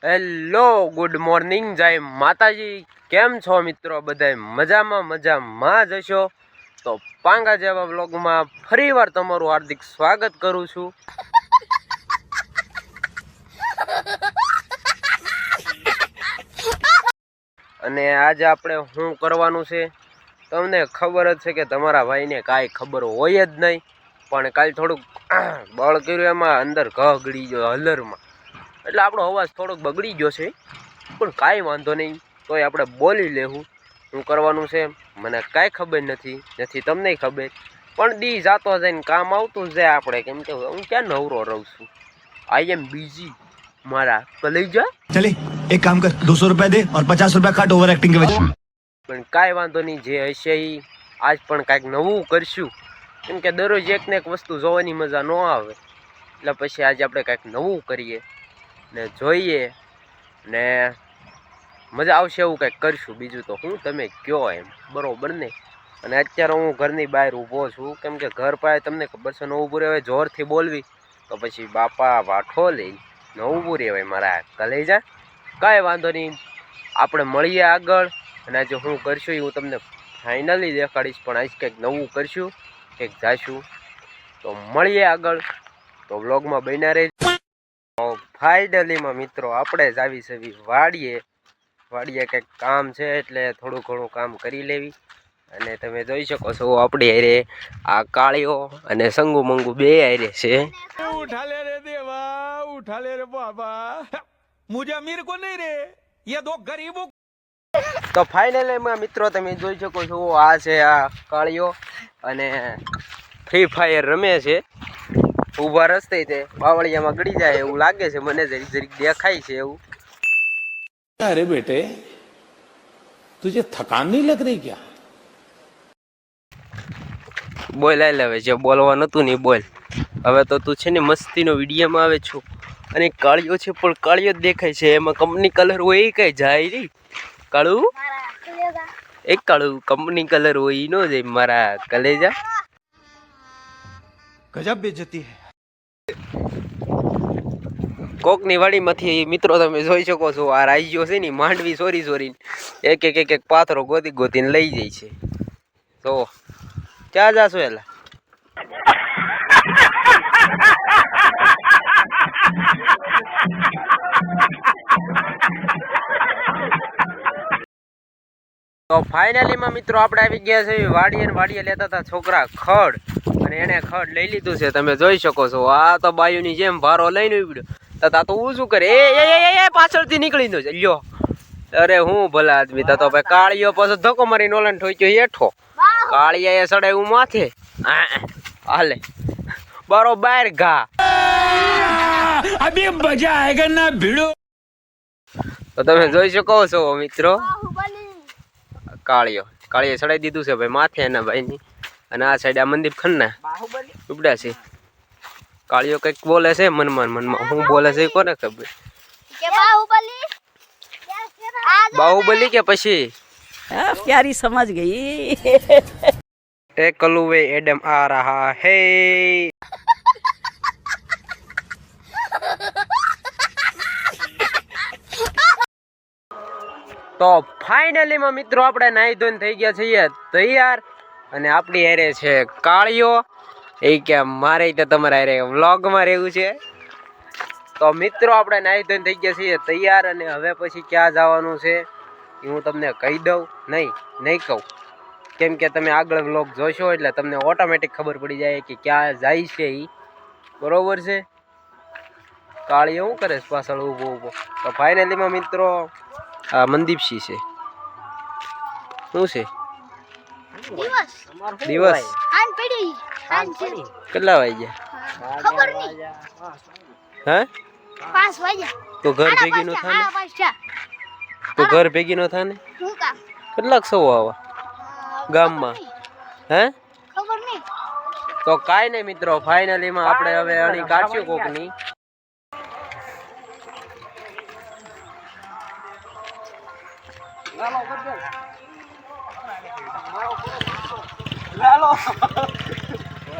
Hello good morning જય માતાજી। કેમ છો મિત્રો? બધાય મજામાં જ હશો। તો પાંગા જેવા વ્લોગમાં ફરીવાર તમારું હાર્દિક સ્વાગત કરું છું। અને આજે આપણે શું કરવાનું છે તમને ખબર જ છે કે તમારા ભાઈને કાંઈ ખબર હોય જ નહીં, પણ કાલે થોડુંક બળ કર્યું એમાં અંદર ઘ ગળી ગયો હલરમાં, એટલે આપણો અવાજ થોડોક બગડી ગયો છે, પણ કાંઈ વાંધો નહીં, તોય આપણે બોલી લેવું। શું કરવાનું છે મને કાંઈ ખબર નથી તમને ખબર, પણ દી જાતો જઈને કામ આવતું જ જાય આપણે, કેમ કે હું ક્યાં નવરો રહું છું। આઈ એમ બીજી મારા કલેજા। चले एक काम कर 200 रुपया दे और 50 रुपया काट ओवर एक्टिंग के वजह। પણ કાંઈ વાંધો નહીં, જે હશે એ આજ પણ કાંઈક નવું કરશું, કેમ કે દરરોજ એક ને એક વસ્તુ જોવાની મજા ન આવે, એટલે પછી આજે આપણે કાંઈક નવું કરીએ ને જોઈએ ને મજા આવશે એવું કંઈક કરશું। બીજું તો હું તમે કહો એમ, બરોબર ને? અને અત્યારે હું ઘરની બહાર ઊભો છું, કેમ કે ઘર પાસે તમને ખબર છે ન ઊભું રહેવાય, જોરથી બોલવી તો પછી બાપા વાઠો લઈને ન ઊભું રહેવાય મારા કલેજા। કાંઈ વાંધો નહીં, આપણે મળીએ આગળ, અને આજે હું કરશું એ હું તમને ફાઇનલી દેખાડીશ, પણ આજ કંઈક નવું કરશું, કંઈક જાશું, તો મળીએ આગળ, તો વ્લોગમાં બન્યા રહેજો। ફાઇનલીમાં મિત્રો આપણે જ આવી છે વાડીએ કંઈક કામ છે, એટલે થોડું ઘણું કામ કરી લેવી। અને તમે જોઈ શકો છો આપણી હારે આ કાળીઓ અને સંગુ મંગુ બે હારે છે। उठा ले रे देवा, उठा ले रे बाबा, मुझे अमीर को नहीं रे, ये दो गरीबों। તો ફાઇનલીમાં મિત્રો તમે જોઈ શકો છો આ છે આ કાળીઓ, અને ફ્રી ફાયર રમે છે, ઊભા રસ્તે તે બાવળિયામાં ગળી જાય એવું લાગે છે મને, જરીક દેખાય છે એવું। अरे बेटे तुझे थकान नहीं लग रही क्या? બોલ આઈ લેવે, જે બોલવા નતું ને બોલ। હવે તો તું છે ને મસ્તીનો વિડીયોમાં આવે છો, અને કાળીઓ છે પણ કાળીઓ જ દેખાય છે, એમાં કંપની કલર હોય એ કઈ જાય નહીં કાળું, એક કાળું કંપની કલર હોય ઈ નો જાય મારા કલેજા। गजब बेइज्जती है। કોકની વાડીમાંથી મિત્રો તમે જોઈ શકો છો આ રાઈજો છે ને માંડવી સોરી એક પાથરો ગોતીને લઈ જાય છે। તો ક્યાં જાશો એલા? તો ફાઇનલીમાં મિત્રો આપણે આવી ગયા છે વાડીએ લેતા હતા છોકરા ખડ, અને એને ખડ લઈ લીધું છે, તમે જોઈ શકો છો। આ તો બાયુની જેમ ભારો લઈને ઉડ્યો, તા તો હું શું કરે એ પાછળથી નીકળી નો લ્યો, અરે હું ભલા આદમી, તા તો ભાઈ કાળીઓ પાછો ધક્કો મારી નોલન ઠોક્યો હેઠો, કાળિયા એ સડાયું માથે, હાલે બરોબર ઘા। अभी मजा आएगा ना भिड़ो। તો તમે જોઈ શકો છો મિત્રો કાળીએ સડાઈ દીધું છે ભાઈ માથે એના ભાઈની, અને આ સાઈડ આ મંદિર ખન્ના ઉપડા છે। કાળીઓ કંઈક બોલે છે મનમાં, હું બોલે છે કોને ખબર? બાહુબલી કે પછી प्यारी समझ गई। टेकलुवे एडम आ रहा है। તો ફાઇનલીમાં મિત્રો આપણે નાહી ધોઈને થઈ ગયા છીએ તૈયાર, અને આપણી હારે છે કાળીઓ, એ કે મારે તો તમારા હારે વ્લોગમાં રહેવું છે। તો મિત્રો આપણે નાહી ધોઈને થઈ ગયા છીએ તૈયાર, અને હવે પછી ક્યાં જવાનું છે એ હું તમને કહી દઉં, નહીં કહું, કેમ કે તમે આગળ વ્લોગ જોશો એટલે તમને ઓટોમેટિક ખબર પડી જાય કે ક્યાં જાય છે એ, બરોબર છે? કાળીઓ શું કરે છે પાછળ ઊભો? તો ફાઇનલીમાં મિત્રો આ મનદીપસિંહ છે, શું છે દિવસ કેટલા વાગ્યા હે? 5 વાગ્યા। તો ઘર ભેગી નો થાય, તો ઘર ભેગી નો થાય ને? કેટલાક સૌ આવા ગામમાં હે? તો કાંઈ નહીં મિત્રો, ફાઇનલીમાં આપણે હવે અણી કાઢશું કોકની।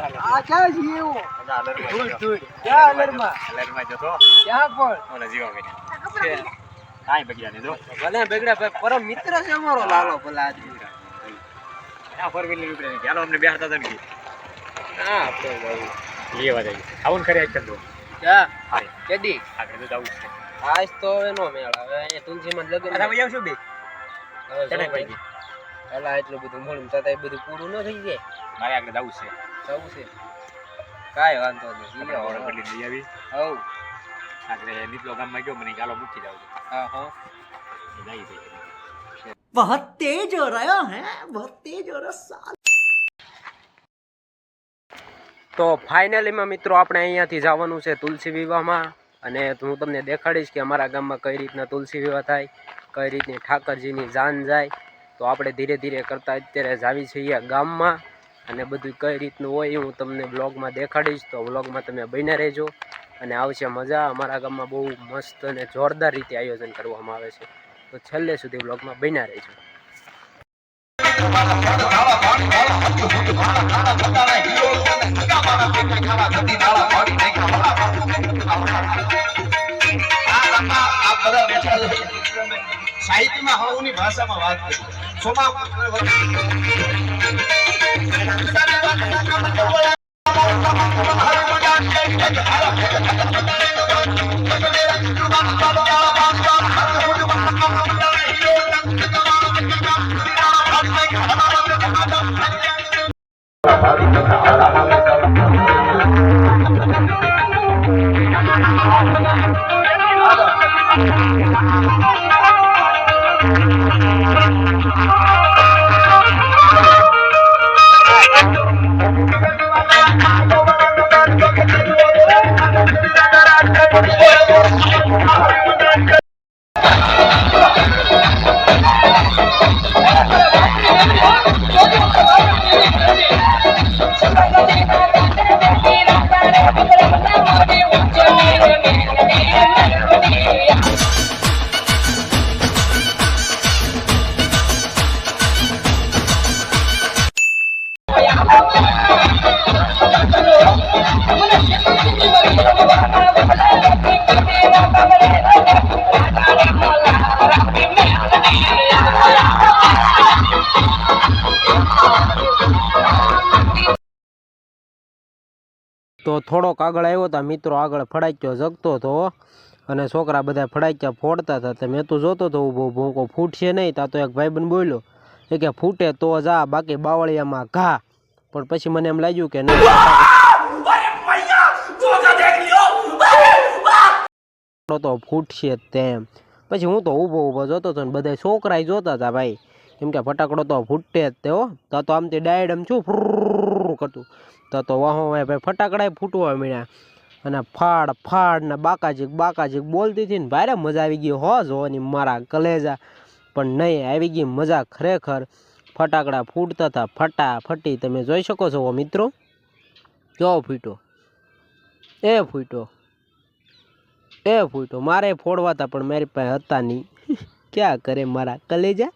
આ ક્યાં છે એવું ધૂળ ધૂળ ક્યાં અલરમાં ક્યાં પણ ભલે બગડ્યા ભાઈ પરમ મિત્ર છે અમારો લાલો ભલા આદમી હા આપણે ક્યાં કેદી આજ તો હવે નો મેળ હવે અહીંયા તુલસીમાં લગન પેલા એટલું બધું મળ્યું છતાં બધું પૂરું ન થઈ જાય મારે આગળ જવું છે જવું છે કાંઈ વાંધો નહીં હવ આગળ નીચલો ગામમાં ગયો મને ચાલો મૂકી જાવ હા હા बहुत तेज हो रहा है बहुत तेज हो रहा। તો ફાઇનલીમાં મિત્રો આપણે અહીંયાથી જવાનું છે તુલસી વિવાહમાં અને હું તમને દેખાડીશ કે અમારા ગામમાં કઈ રીતના તુલસી વિવાહ થાય કઈ રીતની ઠાકરજીની જાન જાય તો આપણે ધીરે ધીરે કરતાં અત્યારે જાવી છીએ ગામમાં અને બધું કઈ રીતનું હોય હું તમને બ્લોગમાં દેખાડીશ તો બ્લોગમાં તમે બન્યા રહેજો અને આવશે મજા અમારા ગામમાં બહુ મસ્ત અને જોરદાર રીતે આયોજન કરવામાં આવે છે તો છેલ્લે સુધી બ્લોગમાં બન્યા રહેજો સાહિત્યમાં હળવની ભાષામાં વાત કરી તો થોડોક આગળ આવ્યો હતા મિત્રો આગળ ફડાક્યો જગતો હતો અને છોકરા બધા ફડાક્યા ફોડતા હતા તો મેં તો જોતો હતો ઊભો ઊભો કોઈ ફૂટશે નહીં તા તો એક ભાઈબંધ બોલ્યો એ કે ફૂટે તો જા બાકી બાવળિયામાં ઘા પણ પછી મને એમ લાગ્યું કે નહીં તો ફૂટશે તેમ પછી હું તો ઊભો ઊભો જોતો હતો ને બધા છોકરા જોતા હતા ભાઈ કેમ કે ફટાકડો તો ફૂટે જ તે હો તો આમથી ડાયડ આમ છું ફ્રૂ કરતું તો વાહો ભાઈ ફટાકડા ફૂટવા મળ્યા અને ફાડ ફાડ ને બાકાજીક બોલતી હતી ને ભારે મજા આવી ગઈ હો જોવાની મારા કલેજા પણ નહીં આવી ગઈ મજા ખરેખર ફટાકડા ફૂટતા હતા ફટાફટી તમે જોઈ શકો છો મિત્રો કેવો ફૂટ્યો એ ફૂટ્યો મારે ફોડવા હતા પણ મારી પાસે હતા નહીં ક્યાં કરે મારા કલેજા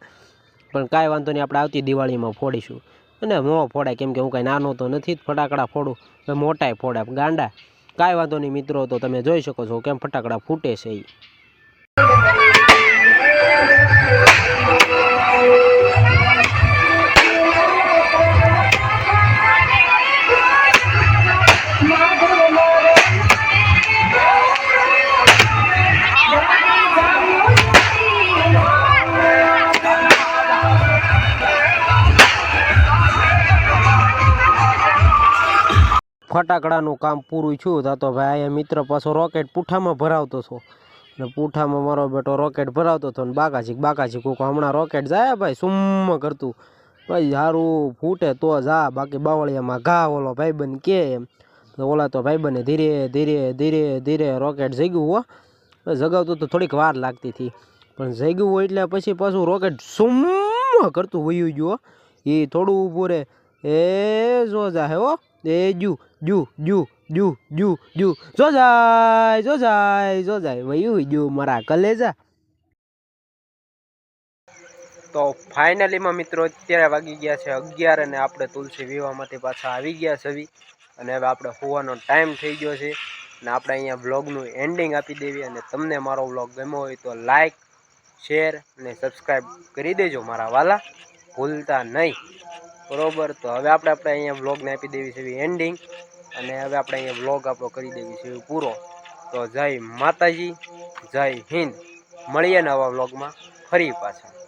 પણ કાંઈ વાંધો નહીં આપણે આવતી દિવાળીમાં ફોડીશું અને ન ફોડાય કેમ કે હું કાંઈ નાનો તો નથી જ ફટાકડા ફોડું મોટાય ફોડાય ગાંડા કાંઈ વાંધો નહીં મિત્રો તો તમે જોઈ શકો છો કેમ ફટાકડા ફૂટે છે એ ફટાકડાનું કામ પૂરું થયું તો ભાઈ મિત્ર પાછો રોકેટ પૂઠામાં ભરાવતો હતો ને પૂઠામાં મારો બેટો રોકેટ ભરાવતો હતો ને બાકાજી કોક હમણાં રોકેટ જાય ભાઈ સુમ્મ કરતું ભાઈ સારું ફૂટે તો જા બાકી બાવળિયામાં ઘા ઓલો ભાઈબંધ કે એમ તો ઓલા તો ભાઈબંધને ધીરે રોકેટ જગ્યું હો જગાવતું તો થોડીક વાર લાગતી હતી પણ જગ્યું હોય એટલે પછી પાછું રોકેટ સુમ્મ કરતું વયું ગયું એ થોડું ઊભું રહે એ જો જાય હો એ જુ જો જાય વયું ગયું મારા કલેજા તો ફાઇનલીમાં મિત્રો અત્યારે વાગી ગયા છે 11 અને આપણે તુલસી વિવાહમાંથી પાછા આવી ગયા છે અને હવે આપણે હોવાનો ટાઈમ થઈ ગયો છે અને આપણે અહીંયા વ્લોગનું એન્ડિંગ આપી દેવી. અને તમને મારો વ્લોગ ગમ્યો હોય તો લાઈક, શેર અને સબસ્ક્રાઈબ કરી દેજો મારા વાલા, ભૂલતા નહીં. બરોબર, તો હવે આપણે અહીંયા વ્લોગને આપી દેવી છે એવી એન્ડિંગ. અને હવે આપણે અહીંયા વ્લોગ આપણો કરી દેવી છે એવી પૂરો. તો જય માતાજી, જય હિન્દ. મળીએ નવા વ્લોગમાં ફરી પાછા.